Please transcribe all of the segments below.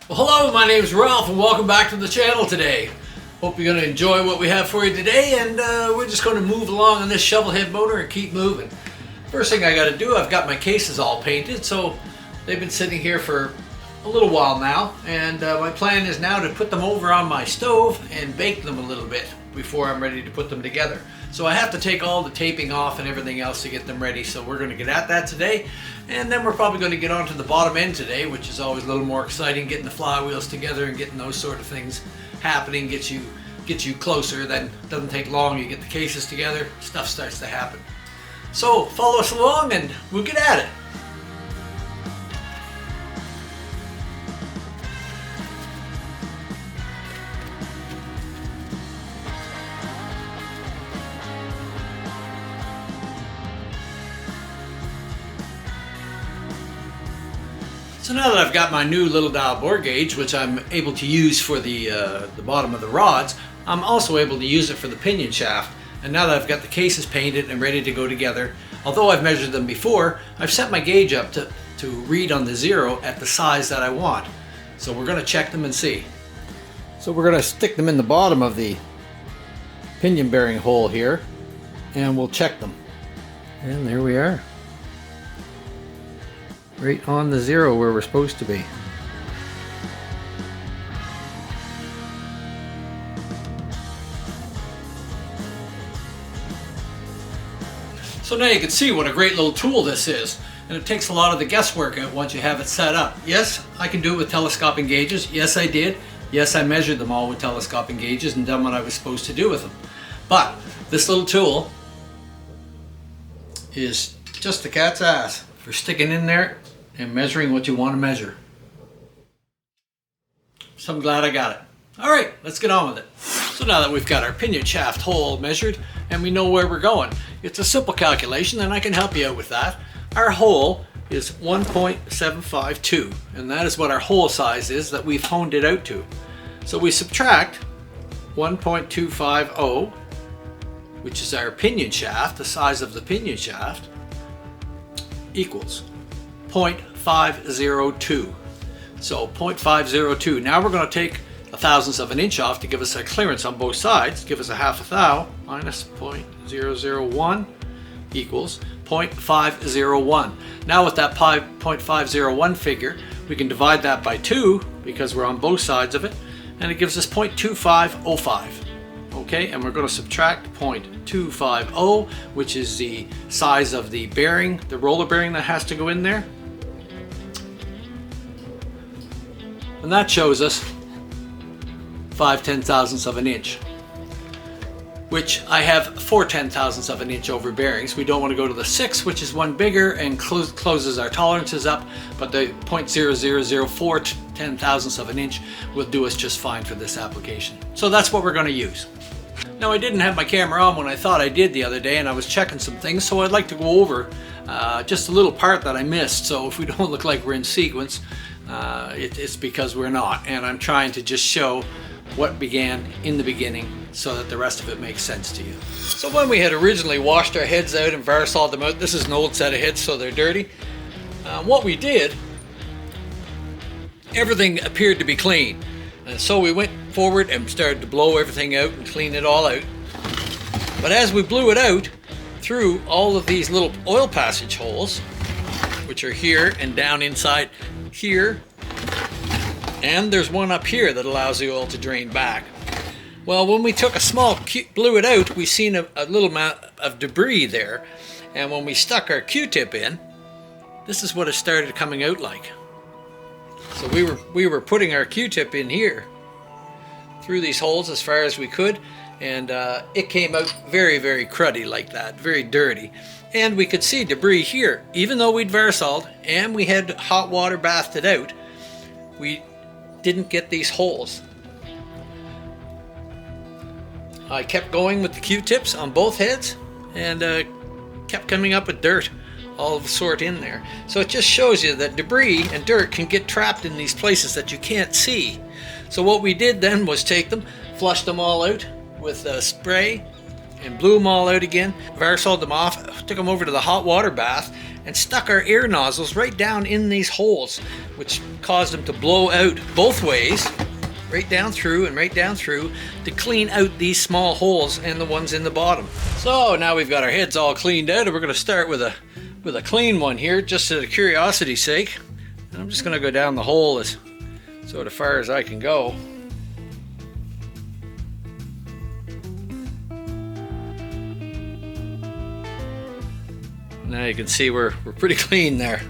Well, hello, my name is Ralph and welcome back to the channel today. Hope you're going to enjoy what we have for you today, and we're just going to move along on this shovel head motor and keep moving. First thing I got to do, I've got my cases all painted, so they've been sitting here for a little while now, and my plan is now to put them over on my stove and bake them a little bit before I'm ready to put them together. So I have to take all the taping off and everything else to get them ready, so we're going to get at that today. And then we're probably going to get on to the bottom end today, which is always a little more exciting, getting the flywheels together and getting those sort of things happening, get you closer. Then it doesn't take long, you get the cases together, stuff starts to happen. So follow us along and we'll get at it. So now that I've got my new little dial bore gauge, which I'm able to use for the bottom of the rods, I'm also able to use it for the pinion shaft. And now that I've got the cases painted and ready to go together, although I've measured them before, I've set my gauge up to read on the zero at the size that I want. So we're going to check them and see. So we're going to stick them in the bottom of the pinion bearing hole here, and we'll check them. And there we are. Right on the zero where we're supposed to be. So now you can see what a great little tool this is, and it takes a lot of the guesswork out once you have it set up. Yes, I can do it with telescoping gauges. Yes, I did. Yes, I measured them all with telescoping gauges and done what I was supposed to do with them. But this little tool is just the cat's ass for sticking in there and measuring what you want to measure. So I'm glad I got it. Alright, let's get on with it. So now that we've got our pinion shaft hole measured and we know where we're going, it's a simple calculation and I can help you out with that. Our hole is 1.752, and that is what our hole size is that we've honed it out to. So we subtract 1.250, which is our pinion shaft, the size of the pinion shaft, equals 0.502. So 0.502. Now we're going to take a thousandth of an inch off to give us a clearance on both sides, give us a half a thou, minus 0.001 equals 0.501. Now with that 0.501 figure, we can divide that by 2 because we're on both sides of it, and it gives us 0.2505. Okay, and we're going to subtract 0.250, which is the size of the bearing, the roller bearing that has to go in there. And that shows us 5/10,000ths of an inch, which I have 4/10,000ths of an inch over bearings. We don't want to go to the 6, which is one bigger and closes our tolerances up, but the 0.0004/10,000ths of an inch will do us just fine for this application. So that's what we're going to use. Now, I didn't have my camera on when I thought I did the other day, and I was checking some things, so I'd like to go over just a little part that I missed. So if we don't look like we're in sequence, it's because we're not, and I'm trying to just show what began in the beginning so that the rest of it makes sense to you. So when we had originally washed our heads out and varsoled them out, this is an old set of heads, so they're dirty. What we did, everything appeared to be clean. And so we went forward and started to blow everything out and clean it all out. But as we blew it out, through all of these little oil passage holes, which are here and down inside here, and there's one up here that allows the oil to drain back. Well, when we took blew it out, we seen a little amount of debris there, and when we stuck our Q-tip in, this is what it started coming out like. So we were putting our Q-tip in here through these holes as far as we could, and it came out very, very cruddy like that, very dirty. And we could see debris here. Even though we'd varsoled and we had hot water bathed it out, we didn't get these holes. I kept going with the Q-tips on both heads and kept coming up with dirt, all of the sort in there. So it just shows you that debris and dirt can get trapped in these places that you can't see. So what we did then was take them, flush them all out with spray, and blew them all out again, varsoled them off, took them over to the hot water bath, and stuck our air nozzles right down in these holes, which caused them to blow out both ways, right down through and right down through, to clean out these small holes and the ones in the bottom. So now we've got our heads all cleaned out, and we're going to start with a clean one here, just for curiosity's sake. And I'm just going to go down the hole as sort of far as I can go. Now you can see we're pretty clean there.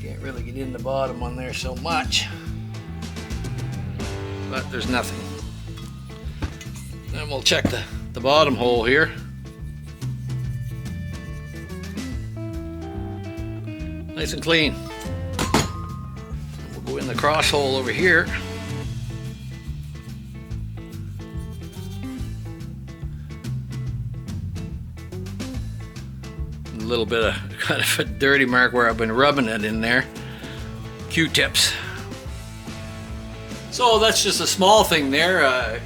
Can't really get in the bottom one there so much, but there's nothing. Then we'll check the bottom hole here. Nice and clean. We'll go in the cross hole over here. A little bit of kind of a dirty mark where I've been rubbing it in there. Q-tips. So that's just a small thing there.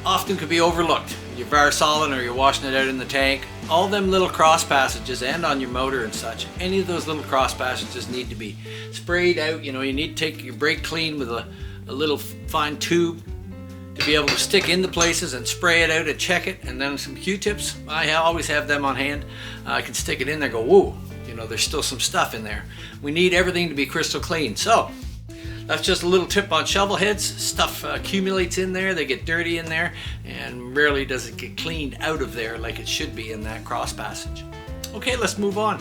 Often could be overlooked. You're varsoling or you're washing it out in the tank. All them little cross passages and on your motor and such, any of those little cross passages need to be sprayed out. You know, you need to take your brake clean with a little fine tube to be able to stick in the places and spray it out and check it, and then some Q-tips. I always have them on hand. I can stick it in there, go, whoa, you know, there's still some stuff in there. We need everything to be crystal clean. So that's just a little tip on shovel heads. Stuff accumulates in there, they get dirty in there, and rarely does it get cleaned out of there like it should be in that cross passage. Okay, let's move on.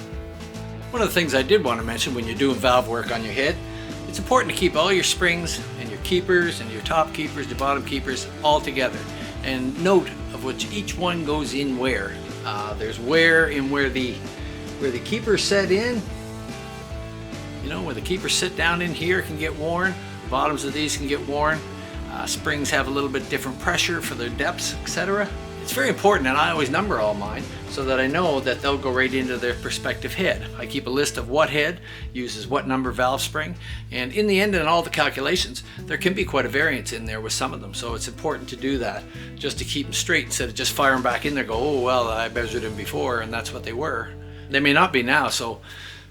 One of the things I did want to mention when you're doing valve work on your head, it's important to keep all your springs and your keepers and your top keepers, your bottom keepers all together, and note of which each one goes in where. There's wear in where the keepers set in. You know, where the keepers sit down in here can get worn. The bottoms of these can get worn. Springs have a little bit different pressure for their depths, etc. It's very important, and I always number all mine so that I know that they'll go right into their respective head. I keep a list of what head uses what number valve spring, and in the end, in all the calculations, there can be quite a variance in there with some of them, so it's important to do that just to keep them straight instead of just firing back in there, go, oh well, I measured them before and that's what they were. They may not be now, so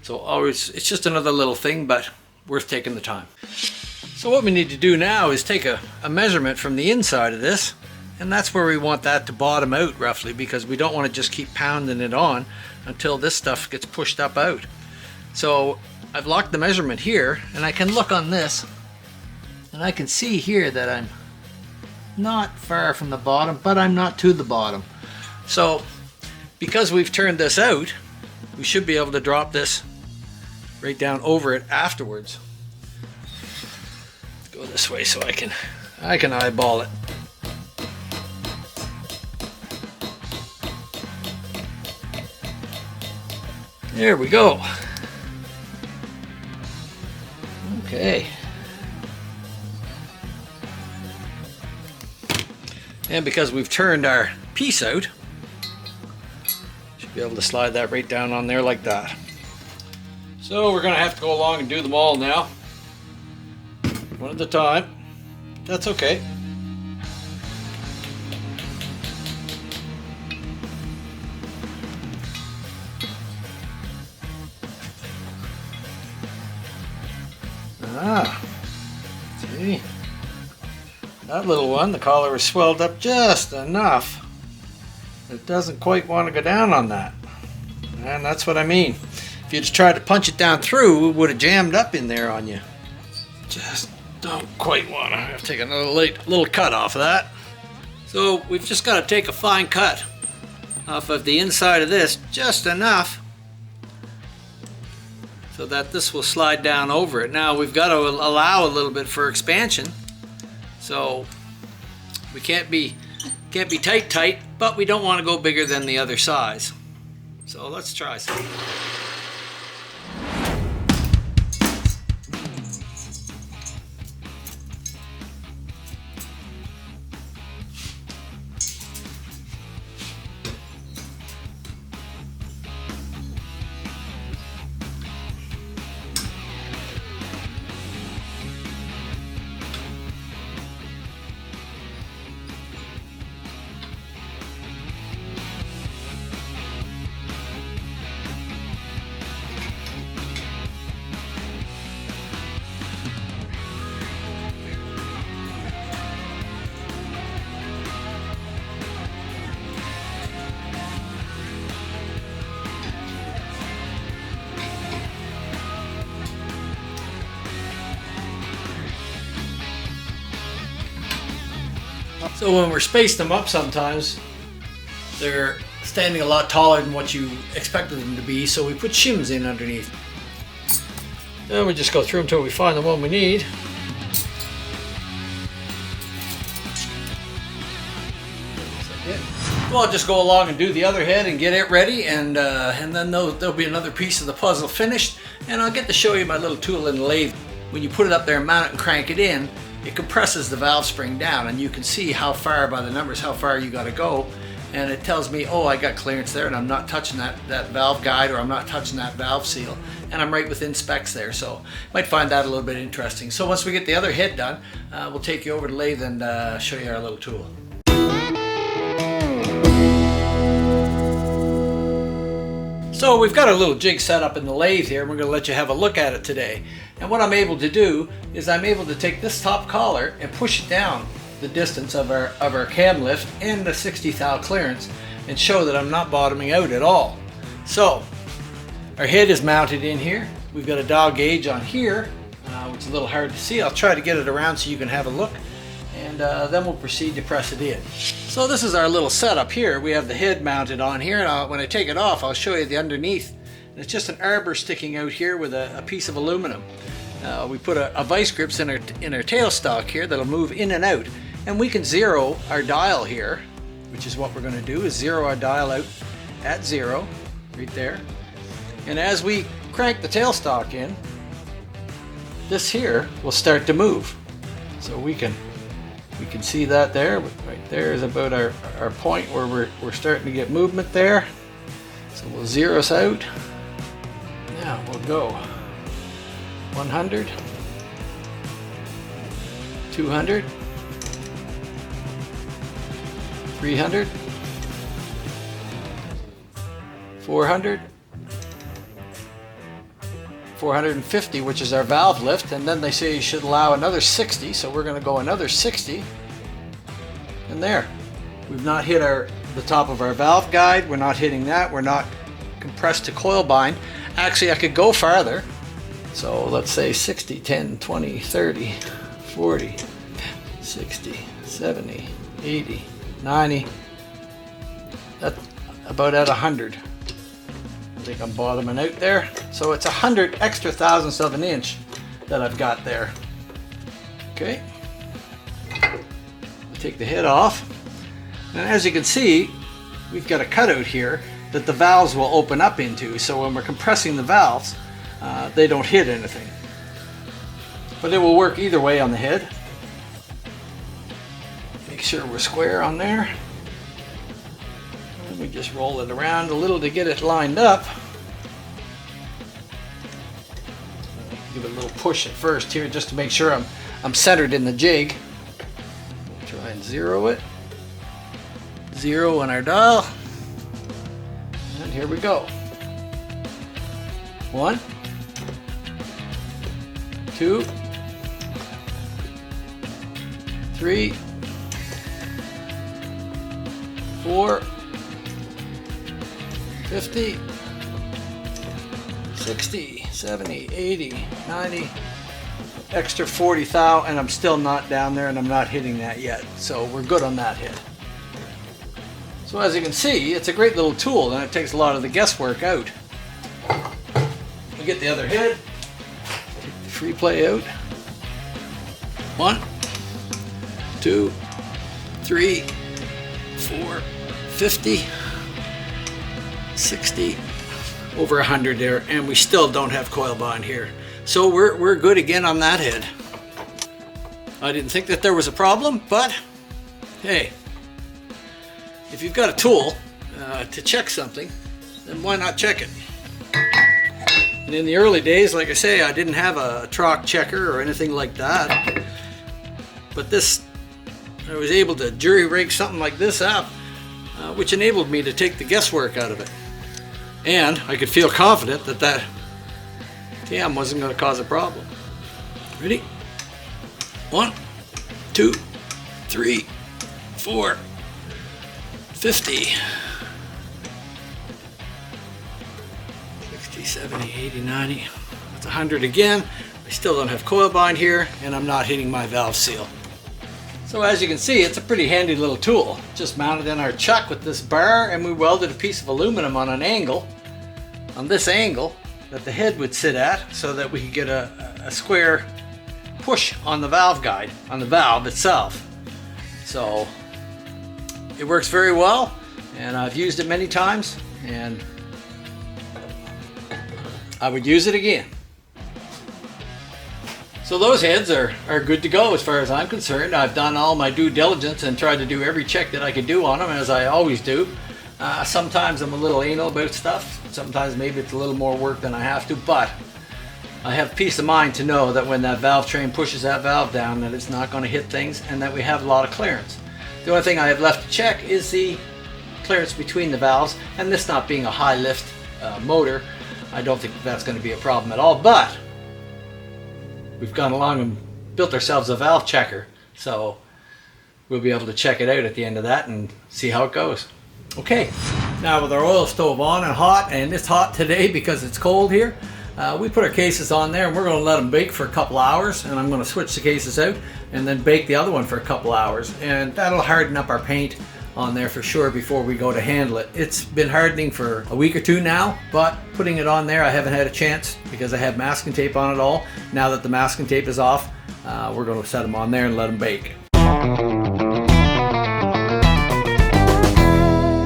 always, it's just another little thing, but worth taking the time. So what we need to do now is take a measurement from the inside of this, and that's where we want that to bottom out roughly, because we don't want to just keep pounding it on until this stuff gets pushed up out. So I've locked the measurement here, and I can look on this, and I can see here that I'm not far from the bottom, but I'm not to the bottom. So because we've turned this out, we should be able to drop this right down over it afterwards. Let's go this way so I can eyeball it. There we go. Okay. And because we've turned our piece out, should be able to slide that right down on there like that. So we're going to have to go along and do them all now. One at a time. That's okay. See, that little one, the collar is swelled up just enough. It doesn't quite want to go down on that, and that's what I mean. If you just tried to punch it down through, it would have jammed up in there on you. Just don't quite want to. I have to take another little cut off of that. So we've just got to take a fine cut off of the inside of this, just enough, so that this will slide down over it. Now we've got to allow a little bit for expansion, so we can't be tight, but we don't want to go bigger than the other size. So let's try some. So when we're spaced them up sometimes, they're standing a lot taller than what you expected them to be, so we put shims in underneath. Then we just go through until we find the one we need. Well, I'll just go along and do the other head and get it ready, and then there'll be another piece of the puzzle finished, and I'll get to show you my little tool in the lathe. When you put it up there and mount it and crank it in, it compresses the valve spring down, and you can see how far by the numbers how far you got to go, and it tells me, oh, I got clearance there and I'm not touching that valve guide, or I'm not touching that valve seal, and I'm right within specs there. So you might find that a little bit interesting. So once we get the other head done, we'll take you over to the lathe and show you our little tool. So we've got a little jig set up in the lathe here, and we're going to let you have a look at it today. And what I'm able to do is I'm able to take this top collar and push it down the distance of our cam lift and the 60 thou clearance, and show that I'm not bottoming out at all. So our head is mounted in here. We've got a dial gauge on here, which is a little hard to see. I'll try to get it around so you can have a look, and then we'll proceed to press it in. So this is our little setup here. We have the head mounted on here, and when I take it off, I'll show you the underneath. And it's just an arbor sticking out here with a piece of aluminum. We put a vice grips in our tailstock here that'll move in and out, and we can zero our dial here, which is what we're going to do, is zero our dial out at 0 right there. And as we crank the tailstock in, this here will start to move. So we can see that there. Right there is about our point where we're starting to get movement there. So we'll zero us out. Now we'll go 100, 200, 300, 400, 450, which is our valve lift, and then they say you should allow another 60, so we're going to go another 60, and there. We've not hit the top of our valve guide, we're not hitting that, we're not compressed to coil bind. Actually, I could go farther, so let's say 60, 10, 20, 30, 40, 60, 70, 80, 90, that's about at 100. I think I'm bottoming out there. So it's 100 extra thousandths of an inch that I've got there. Okay. Take the head off. And as you can see, we've got a cutout here that the valves will open up into. So when we're compressing the valves, they don't hit anything. But it will work either way on the head. Make sure we're square on there. We just roll it around a little to get it lined up. Give it a little push at first here just to make sure I'm centered in the jig. Try and zero it. Zero on our dial. And here we go. 1, 2, 3, 4, 50, 60, 70, 80, 90, extra 40 thou, and I'm still not down there and I'm not hitting that yet. So we're good on that hit. So as you can see, it's a great little tool and it takes a lot of the guesswork out. We get the other head, take the free play out. 1, 2, 3, 4, 50, 60, over 100 there, and we still don't have coil bond here. So we're good again on that head. I didn't think that there was a problem, but hey, if you've got a tool to check something, then why not check it? And in the early days, like I say, I didn't have a trock checker or anything like that, but this, I was able to jury rig something like this up, which enabled me to take the guesswork out of it. And I could feel confident that that cam wasn't going to cause a problem. Ready? 1, 2, 3, 4, 50, 60, 70, 80, 90. That's 100 again. I still don't have coil bind here, and I'm not hitting my valve seal. So as you can see, it's a pretty handy little tool. Just mounted in our chuck with this bar, and we welded a piece of aluminum on an angle, on this angle, that the head would sit at, so that we could get a square push on the valve guide, on the valve itself. So it works very well, and I've used it many times, and I would use it again. So those heads are good to go as far as I'm concerned. I've done all my due diligence and tried to do every check that I could do on them, as I always do. Sometimes I'm a little anal about stuff. Sometimes maybe it's a little more work than I have to, but I have peace of mind to know that when that valve train pushes that valve down, that it's not going to hit things, and that we have a lot of clearance. The only thing I have left to check is the clearance between the valves, and this not being a high lift motor, I don't think that's going to be a problem at all, but we've gone along and built ourselves a valve checker, so we'll be able to check it out at the end of that and see how it goes. Okay, now with our oil stove on and hot, and it's hot today because it's cold here, we put our cases on there and we're going to let them bake for a couple hours, and I'm going to switch the cases out and then bake the other one for a couple hours, and that'll harden up our paint on there for sure before we go to handle it. It's been hardening for a week or two now, but putting it on there I haven't had a chance because I have masking tape on it all. Now that the masking tape is off, we're going to set them on there and let them bake.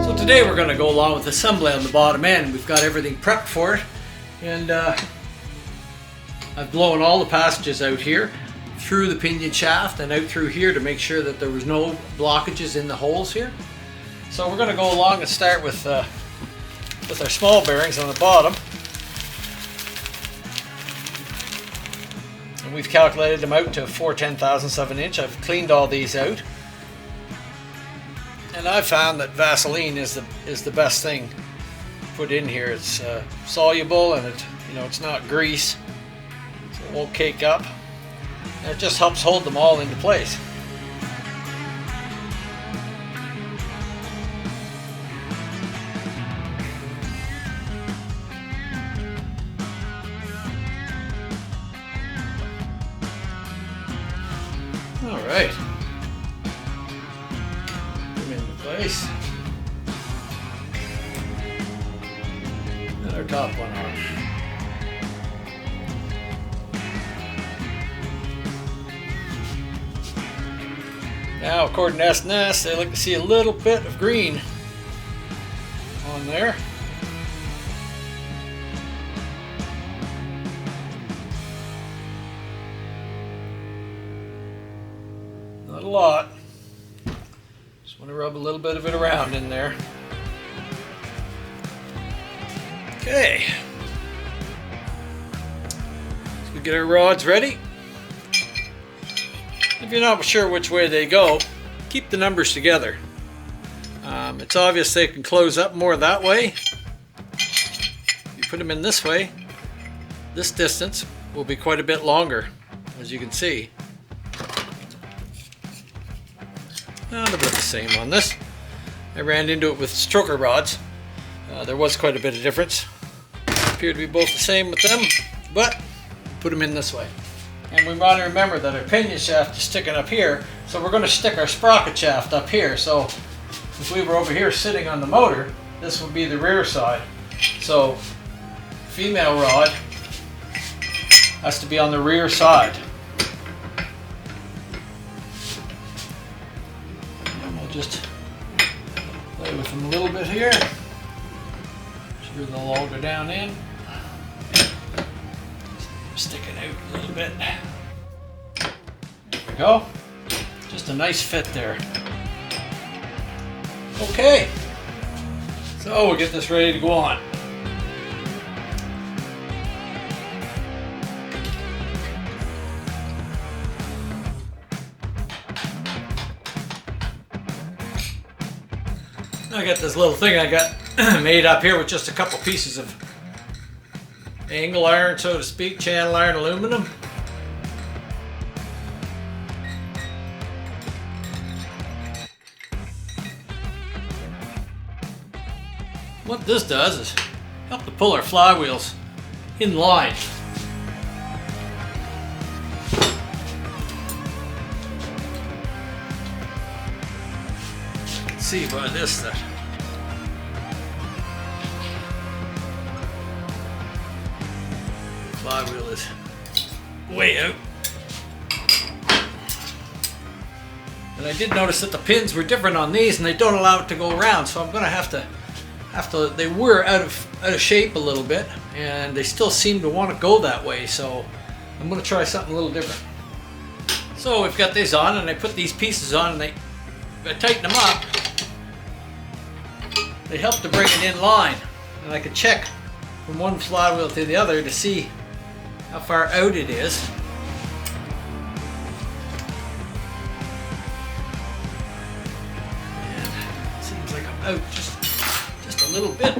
So today we're going to go along with assembly on the bottom end. We've got everything prepped for it, and I've blown all the passages out here through the pinion shaft and out through here to make sure that there was no blockages in the holes here. So we're going to go along and start with our small bearings on the bottom. And we've calculated them out to 4/10,000ths of an inch. I've cleaned all these out, and I've found that Vaseline is the best thing put in here. It's soluble, and it's not grease, so it won't cake up. And it just helps hold them all into place. All right. Put them into place. And our top one on. Now, according to S&S, they like to see a little bit of green on there. Not a lot. Just want to rub a little bit of it around in there. Okay. So we get our rods ready. If you're not sure which way they go, keep the numbers together. It's obvious they can close up more that way. If you put them in this way, this distance will be quite a bit longer, as you can see. And about the same on this. I ran into it with stroker rods. There was quite a bit of difference. Appear to be both the same with them, but put them in this way. And we want to remember that our pinion shaft is sticking up here, so we're going to stick our sprocket shaft up here. So if we were over here sitting on the motor, this would be the rear side. So female rod has to be on the rear side. And we'll just play with them a little bit here. Sure they'll all go down in. Sticking out a little bit. There we go. Just a nice fit there. Okay. So we'll get this ready to go on. I got this little thing I got made up here with just a couple pieces of angle iron, so to speak, channel iron aluminum. What this does is help to pull our flywheels in line. see by this that flywheel is way out. And I did notice that the pins were different on these, and they don't allow it to go around, so I'm going to have to. They were out of shape a little bit, and they still seem to want to go that way, so I'm going to try something a little different. So we've got these on, and I put these pieces on, and I tighten them up. They help to bring it in line, and I can check from one flywheel to the other to see how far out it is. And it seems like I'm out just a little bit.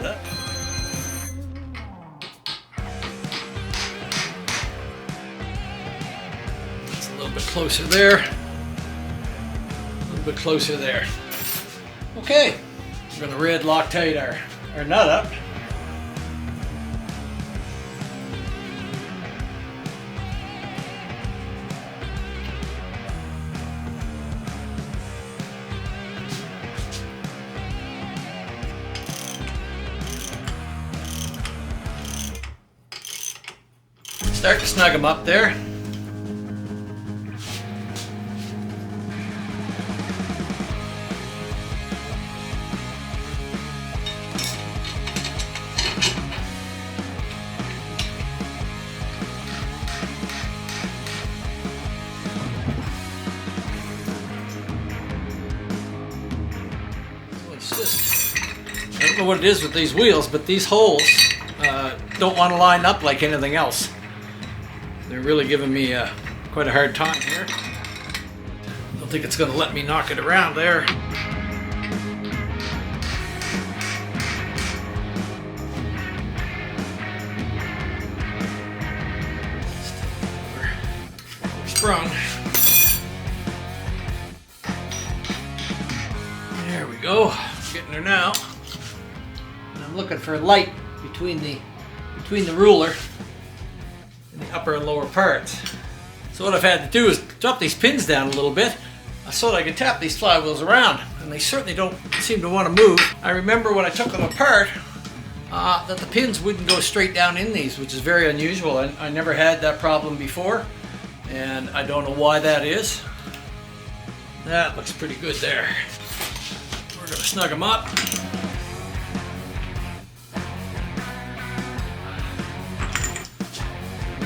It's a little bit closer there. A little bit closer there. Okay, we're going to red Loctite our nut up. Start to snug them up there. It's just, I don't know what it is with these wheels, but these holes don't want to line up like anything else. They're really giving me quite a hard time here. Don't think it's going to let me knock it around there. Sprung. There we go. Getting there now. And I'm looking for a light between the ruler and the upper and lower parts. So what I've had to do is drop these pins down a little bit so that I can tap these flywheels around, and they certainly don't seem to want to move. I remember when I took them apart that the pins wouldn't go straight down in these, which is very unusual. I never had that problem before, and I don't know why that is. That looks pretty good there. We're going to snug them up.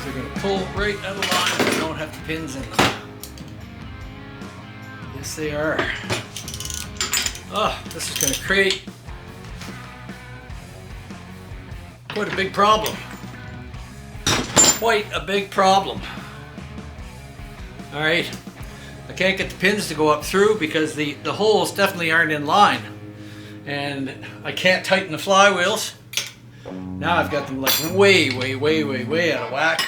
They're going to pull right out of line if they don't have the pins in them. Yes, they are. Oh, this is going to create quite a big problem. Quite a big problem. All right, I can't get the pins to go up through because the holes definitely aren't in line, and I can't tighten the flywheels. Now I've got them like way out of whack.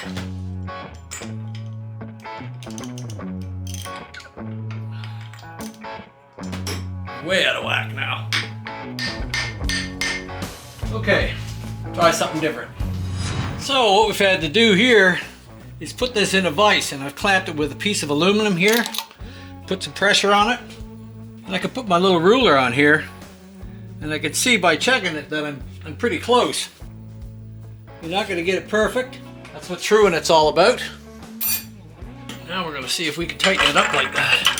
Way out of whack now. Okay, try something different. So what we've had to do here is put this in a vise, and I've clamped it with a piece of aluminum here. Put some pressure on it, and I can put my little ruler on here, and I can see by checking it that I'm pretty close. You're not going to get it perfect. That's what truing it's all about. Now we're going to see if we can tighten it up like that.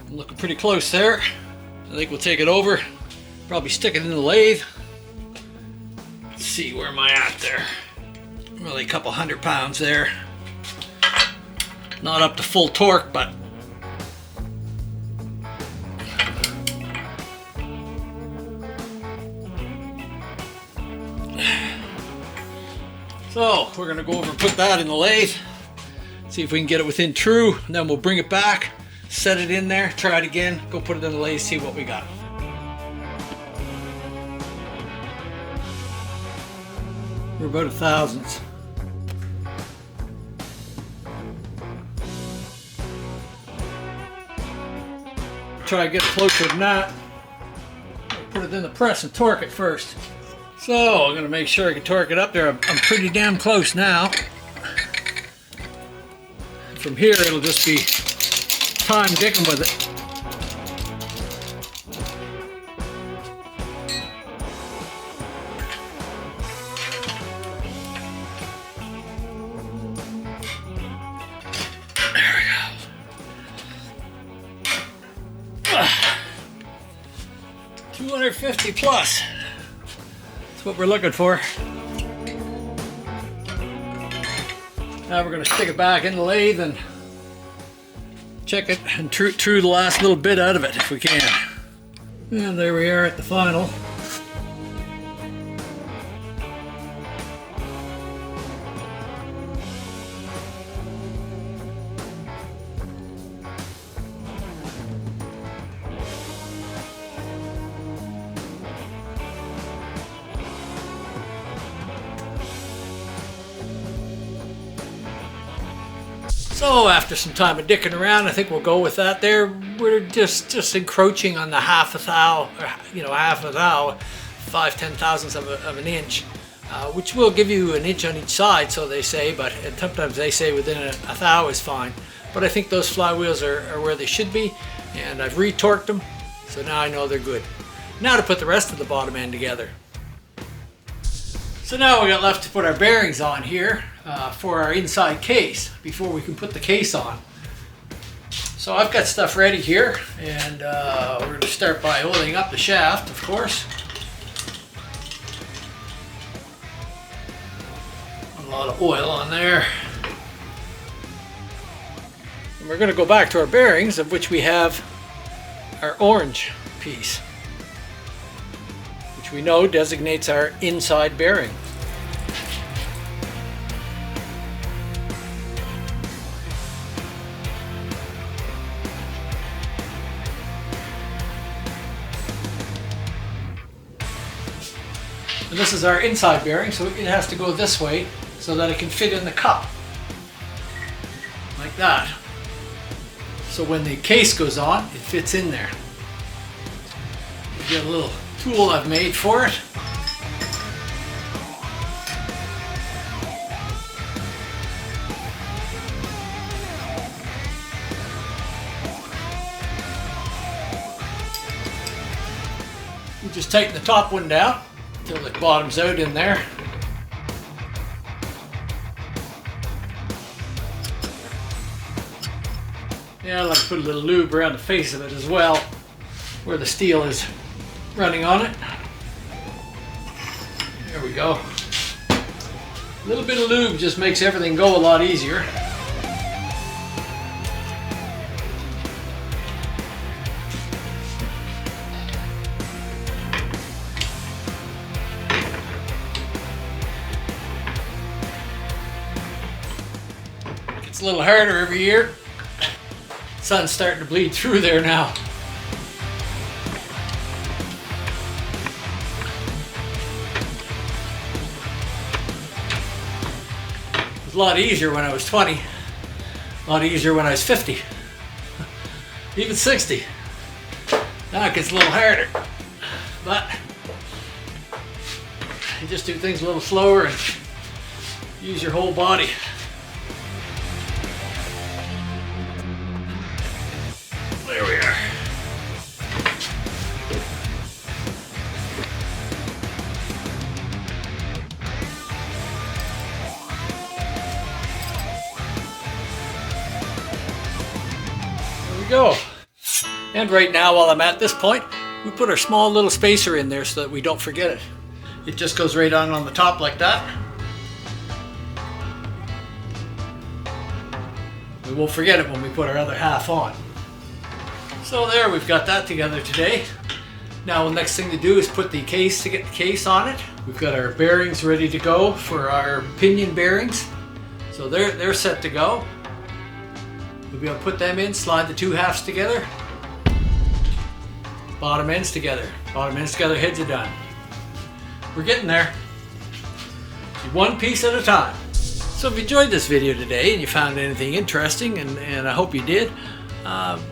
I'm looking pretty close there. I think we'll take it over. Probably stick it in the lathe. Let's see, where am I at there? Really a couple 100 pounds there. Not up to full torque, but so we're gonna go over and put that in the lathe. See if we can get it within true, and then we'll bring it back, set it in there, try it again, go put it in the lathe, see what we got. We're about 1,000ths. try to get it closer than that. Put it in the press and torque it first. So I'm gonna make sure I can torque it up there. I'm pretty damn close now. From here it'll just be time dicking with it. There we go. 250 plus. That's what we're looking for. Now we're going to stick it back in the lathe and check it and true the last little bit out of it if we can. And there we are at the final. So after some time of dicking around, I think we'll go with that there. We're just encroaching on the half a thou, half a thou, 5/10 thousandths of an inch, which will give you an inch on each side, so they say, but and sometimes they say within a thou is fine. But I think those flywheels are where they should be, and I've retorqued them, so now I know they're good. Now to put the rest of the bottom end together. So now we got left to put our bearings on here for our inside case before we can put the case on. So I've got stuff ready here, and we're going to start by oiling up the shaft, of course. A lot of oil on there. And we're going to go back to our bearings, of which we have our orange piece, which we know designates our inside bearing. And this is our inside bearing, so it has to go this way so that it can fit in the cup. Like that. So when the case goes on, it fits in there. We've got a little tool I've made for it. You just tighten the top one down until it bottoms out in there. Yeah, I like to put a little lube around the face of it as well, where the steel is running on it. There we go. A little bit of lube just makes everything go a lot easier. It's a little harder every year. Sun's starting to bleed through there now. It was a lot easier when I was 20. A lot easier when I was 50. Even 60. Now it gets a little harder. But you just do things a little slower and use your whole body. There we are. There we go. And right now, while I'm at this point, we put our small little spacer in there so that we don't forget it. It just goes right on the top like that. We won't forget it when we put our other half on. So there, we've got that together today. Now the next thing to do is put the case, to get the case on it. We've got our bearings ready to go for our pinion bearings. So they're set to go. We'll be able to put them in, slide the two halves together. Bottom ends together. Bottom ends together, heads are done. We're getting there. One piece at a time. So if you enjoyed this video today and you found anything interesting, and I hope you did,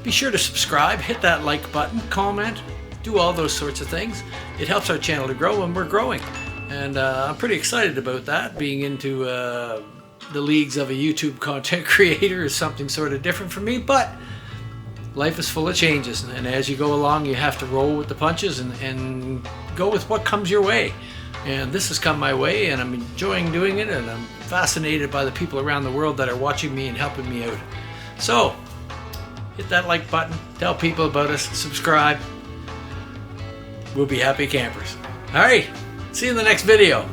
Be sure to subscribe, hit that like button, comment, do all those sorts of things. It helps our channel to grow, and we're growing. And I'm pretty excited about that. Being into the leagues of a YouTube content creator is something sort of different for me, but life is full of changes, and as you go along, you have to roll with the punches and go with what comes your way. And this has come my way, and I'm enjoying doing it, and I'm fascinated by the people around the world that are watching me and helping me out. So, hit that like button, tell people about us, subscribe. We'll be happy campers. All right, see you in the next video.